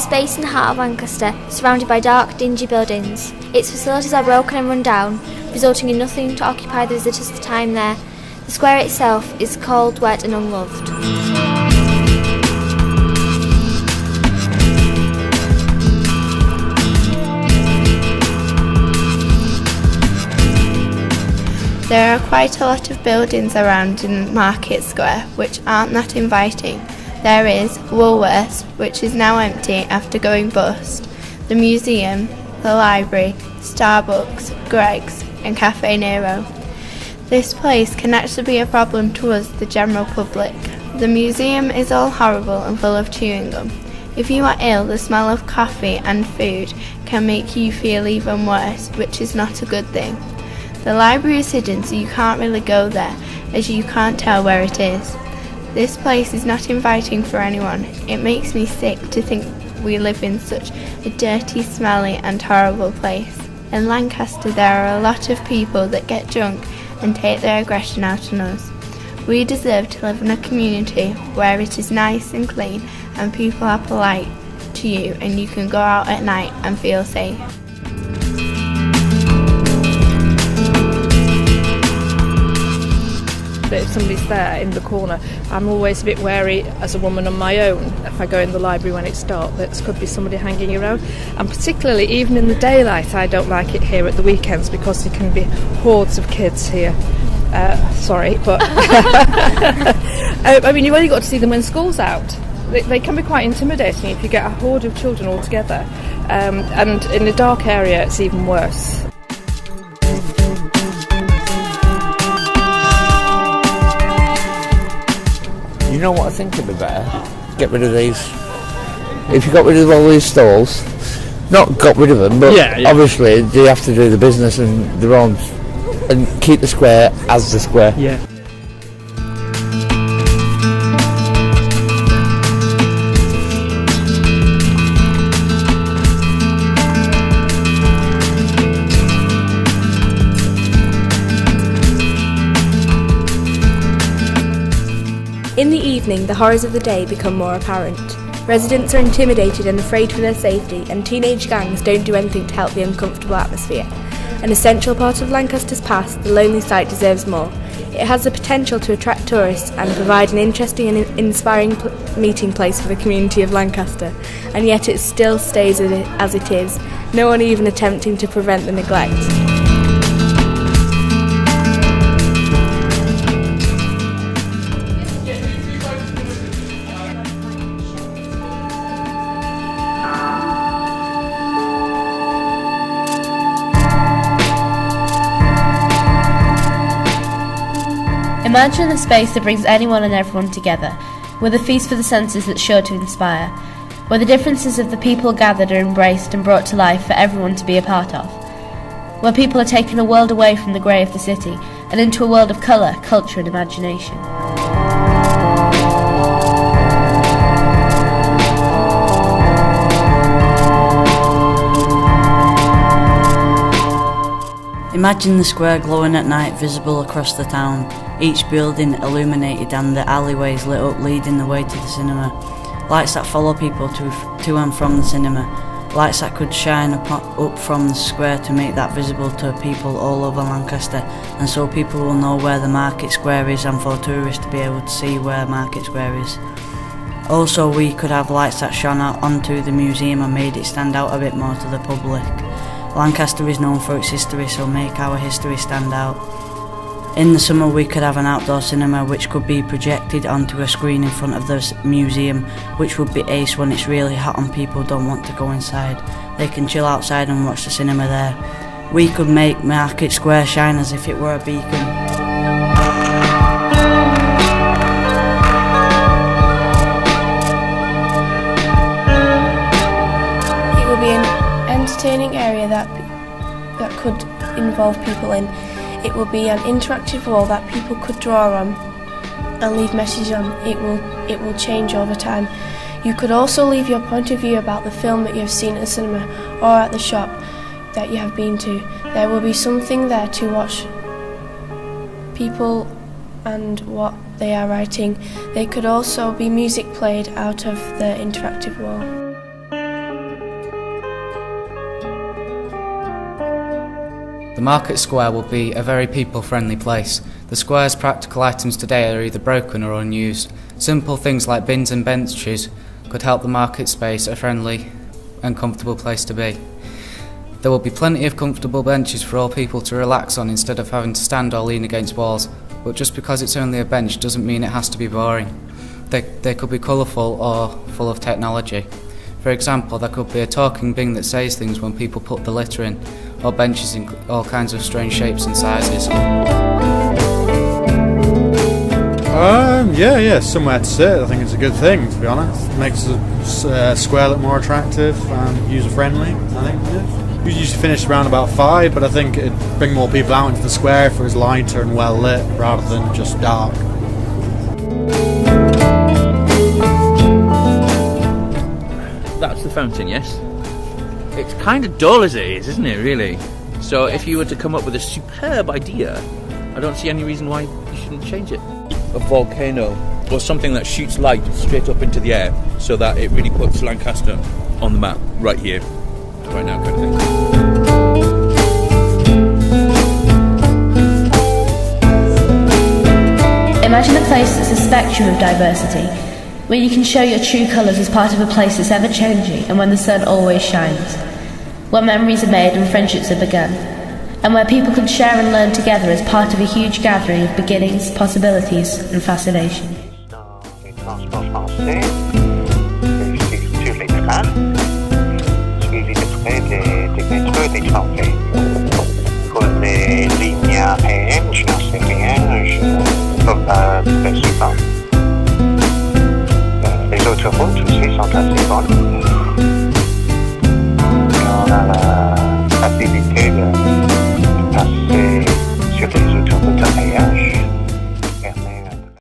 space in the heart of Lancaster, surrounded by dark, dingy buildings. Its facilities are broken and run down, resulting in nothing to occupy the visitors' time there. The square itself is cold, wet and unloved. There are quite a lot of buildings around in Market Square which aren't that inviting. There is Woolworths, which is now empty after going bust, the museum, the library, Starbucks, Greggs and Cafe Nero. This place can actually be a problem to us, the general public. The museum is all horrible and full of chewing gum. If you are ill, the smell of coffee and food can make you feel even worse, which is not a good thing. The library is hidden, so you can't really go there, as you can't tell where it is. This place is not inviting for anyone. It makes me sick to think we live in such a dirty, smelly and horrible place. In Lancaster there are a lot of people that get drunk and take their aggression out on us. We deserve to live in a community where it is nice and clean and people are polite to you and you can go out at night and feel safe. If somebody's there in the corner, I'm always a bit wary as a woman on my own if I go in the library when it's dark. There could be somebody hanging around, and particularly even in the daylight I don't like it here at the weekends because there can be hordes of kids here. Sorry, but I mean, you've only got to see them when school's out. They can be quite intimidating if you get a horde of children all together, and in a dark area it's even worse. You know what I think would be better? Get rid of these. If you got rid of all these stalls, not got rid of them, but obviously they have to do the business and their own, and keep the square as the square. Yeah. In the evening, the horrors of the day become more apparent. Residents are intimidated and afraid for their safety, and teenage gangs don't do anything to help the uncomfortable atmosphere. An essential part of Lancaster's past, the lonely site deserves more. It has the potential to attract tourists and provide an interesting and inspiring meeting place for the community of Lancaster, and yet it still stays as it is, no one even attempting to prevent the neglect. Imagine a space that brings anyone and everyone together, with a feast for the senses that's sure to inspire, where the differences of the people gathered are embraced and brought to life for everyone to be a part of, where people are taken a world away from the grey of the city and into a world of colour, culture and imagination. Imagine the square glowing at night, visible across the town, each building illuminated and the alleyways lit up, leading the way to the cinema. Lights that follow people to and from the cinema. Lights that could shine up from the square to make that visible to people all over Lancaster, and so people will know where the Market Square is, and for tourists to be able to see where Market Square is. Also, we could have lights that shone out onto the museum and made it stand out a bit more to the public. Lancaster is known for its history, so make our history stand out. In the summer we could have an outdoor cinema which could be projected onto a screen in front of the museum, which would be ace when it's really hot and people don't want to go inside. They can chill outside and watch the cinema there. We could make Market Square shine as if it were a beacon. Entertaining area that could involve people in. It will be an interactive wall that people could draw on and leave messages on. It will change over time. You could also leave your point of view about the film that you have seen at the cinema or at the shop that you have been to. There will be something there to watch people and what they are writing. There could also be music played out of the interactive wall. The market square will be a very people-friendly place. The square's practical items today are either broken or unused. Simple things like bins and benches could help the market space a friendly and comfortable place to be. There will be plenty of comfortable benches for all people to relax on instead of having to stand or lean against walls, but just because it's only a bench doesn't mean it has to be boring. They could be colourful or full of technology. For example, there could be a talking bin that says things when people put the litter in, or benches in all kinds of strange shapes and sizes. Yeah, somewhere to sit. I think it's a good thing, to be honest. It makes the square look more attractive and user-friendly, I think. Yeah. We usually finish around about 5, but I think it'd bring more people out into the square if it was lighter and well lit rather than just dark. That's the fountain, yes? It's kind of dull as it is, isn't it, really? So if you were to come up with a superb idea, I don't see any reason why you shouldn't change it. A volcano, or something that shoots light straight up into the air, so that it really puts Lancaster on the map, right here, right now, kind of thing. Imagine a place that's a spectrum of diversity, where you can show your true colours as part of a place that's ever changing and when the sun always shines, where memories are made and friendships are begun, and where people can share and learn together as part of a huge gathering of beginnings, possibilities and fascination. Les autoroutes aussi sont assez bonnes. On a la